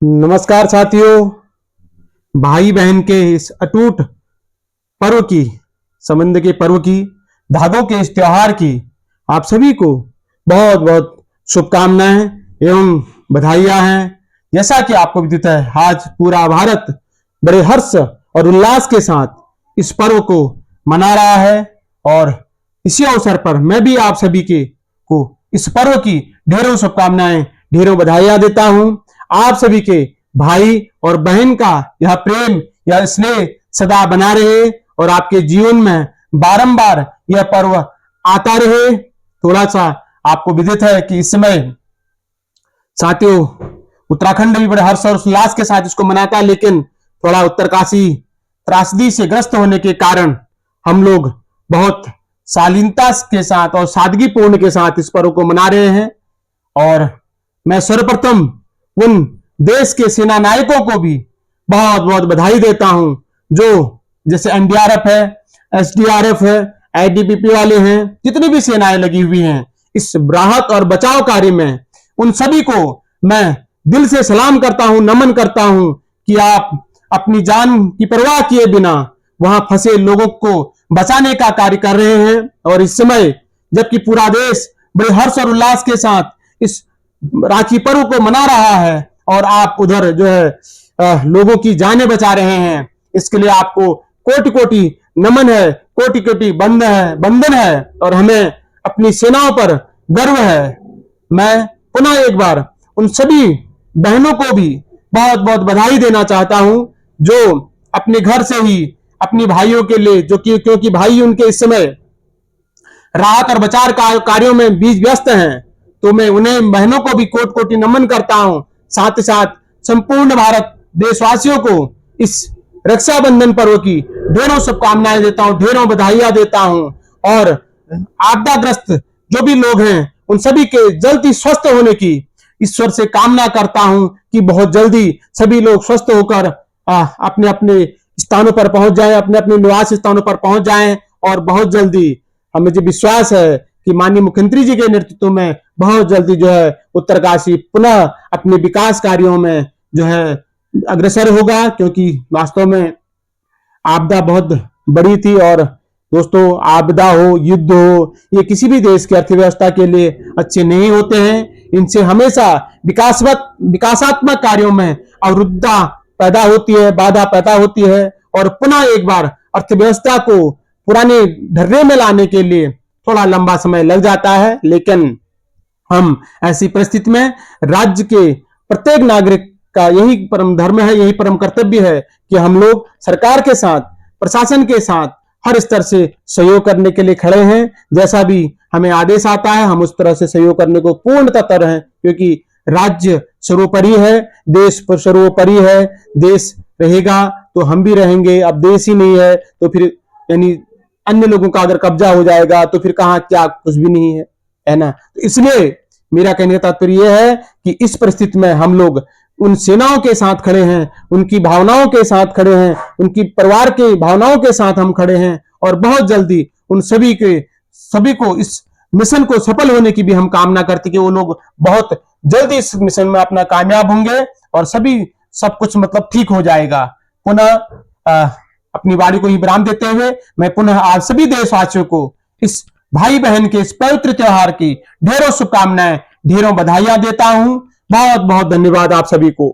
नमस्कार साथियों। भाई बहन के इस अटूट पर्व की, संबंध के पर्व की, धागों के इस त्योहार की आप सभी को बहुत बहुत शुभकामनाएं एवं बधाइयां हैं। जैसा कि आपको विदित है, आज पूरा भारत बड़े हर्ष और उल्लास के साथ इस पर्व को मना रहा है और इसी अवसर पर मैं भी आप सभी को इस पर्व की ढेरों शुभकामनाएं, ढेरों बधाइयां देता हूं। आप सभी के भाई और बहन का यह प्रेम, यह स्नेह सदा बना रहे और आपके जीवन में बारंबार यह पर्व आता रहे। थोड़ा सा आपको विदित है कि इस समय साथियों उत्तराखंड भी बड़े हर्ष और उल्लास के साथ इसको मनाता है, लेकिन थोड़ा उत्तरकाशी त्रासदी से ग्रस्त होने के कारण हम लोग बहुत शालीनता के साथ और सादगीपूर्ण के साथ इस पर्व को मना रहे हैं। और मैं सर्वप्रथम उन देश के सेना नायकों को भी बहुत बहुत बधाई देता हूं, जो जैसे एनडीआरएफ है, एसडीआरएफ है, आईटीबीपी वाले हैं, जितनी भी सेनाएं लगी हुई हैं इस राहत और बचाव कार्य में, उन सभी को मैं दिल से सलाम करता हूं, नमन करता हूं कि आप अपनी जान की परवाह किए बिना वहां फंसे लोगों को बचाने का कार्य कर रहे हैं। और इस समय जबकि पूरा देश बड़े हर्ष और उल्लास के साथ इस राखी पर्व को मना रहा है और आप उधर जो है लोगों की जानें बचा रहे हैं, इसके लिए आपको कोटि कोटि नमन है, कोटि कोटि बंदन है और हमें अपनी सेनाओं पर गर्व है। मैं पुनः एक बार उन सभी बहनों को भी बहुत बहुत बधाई देना चाहता हूं, जो अपने घर से ही अपनी भाइयों के लिए, जो कि क्योंकि भाई उनके इस समय राहत और बचाव कार्यों में बीच व्यस्त हैं, तो मैं उन्हें बहनों को भी कोटि कोटि नमन करता हूं। साथ ही साथ संपूर्ण भारत देशवासियों को इस रक्षाबंधन पर्व की ढेरों शुभकामनाएं देता हूं, ढेरों बधाइयां देता हूं। और आपदाग्रस्त जो भी लोग हैं उन सभी के जल्दी स्वस्थ होने की ईश्वर से कामना करता हूं कि बहुत जल्दी सभी लोग स्वस्थ होकर अपने अपने स्थानों पर पहुंच जाएं, अपने अपने निवास स्थानों पर पहुंच जाएं। और बहुत जल्दी हमें जो विश्वास है कि माननीय मुख्यमंत्री जी के नेतृत्व में बहुत जल्दी जो है उत्तरकाशी पुनः अपने विकास कार्यों में जो है अग्रसर होगा, क्योंकि वास्तव में आपदा बहुत बड़ी थी। और दोस्तों, आपदा हो, युद्ध हो, ये किसी भी देश की अर्थव्यवस्था के लिए अच्छे नहीं होते हैं। इनसे हमेशा विकासात्मक कार्यों में अवरुद्धता पैदा होती है, बाधा पैदा होती है और पुनः एक बार अर्थव्यवस्था को पुराने ढर्रे में लाने के लिए थोड़ा लंबा समय लग जाता है। लेकिन हम ऐसी परिस्थिति में राज्य के प्रत्येक नागरिक का यही परम धर्म है, यही परम कर्तव्य है कि हम लोग सरकार के साथ, प्रशासन के साथ हर स्तर से सहयोग करने के लिए खड़े हैं। जैसा भी हमें आदेश आता है हम उस तरह से सहयोग करने को पूर्ण तत्पर हैं, क्योंकि राज्य सर्वोपरि है, देश पर सर्वोपरि है। देश रहेगा तो हम भी रहेंगे। अब देश ही नहीं है तो फिर यानी अन्य लोगों का अगर कब्जा हो जाएगा तो फिर कहां क्या, कुछ भी नहीं है ना। तो इसलिए मेरा कहने का तात्पर्य यह है कि इस परिस्थिति में हम लोग उन सेनाओं के साथ खड़े हैं, उनकी भावनाओं के साथ खड़े हैं, उनकी परिवार की भावनाओं के साथ हम खड़े हैं और बहुत जल्दी उन सभी को इस मिशन को सफल होने की भी हम कामना करते कि वो लोग बहुत जल्दी इस मिशन में अपना कामयाब होंगे और सब कुछ मतलब ठीक हो जाएगा। पुनः अपनी वाणी को ही विराम देते हुए मैं पुनः आप सभी देशवासियों को इस भाई बहन के इस पवित्र त्योहार की ढेरों शुभकामनाएं, ढेरों बधाइयां देता हूं। बहुत बहुत धन्यवाद आप सभी को।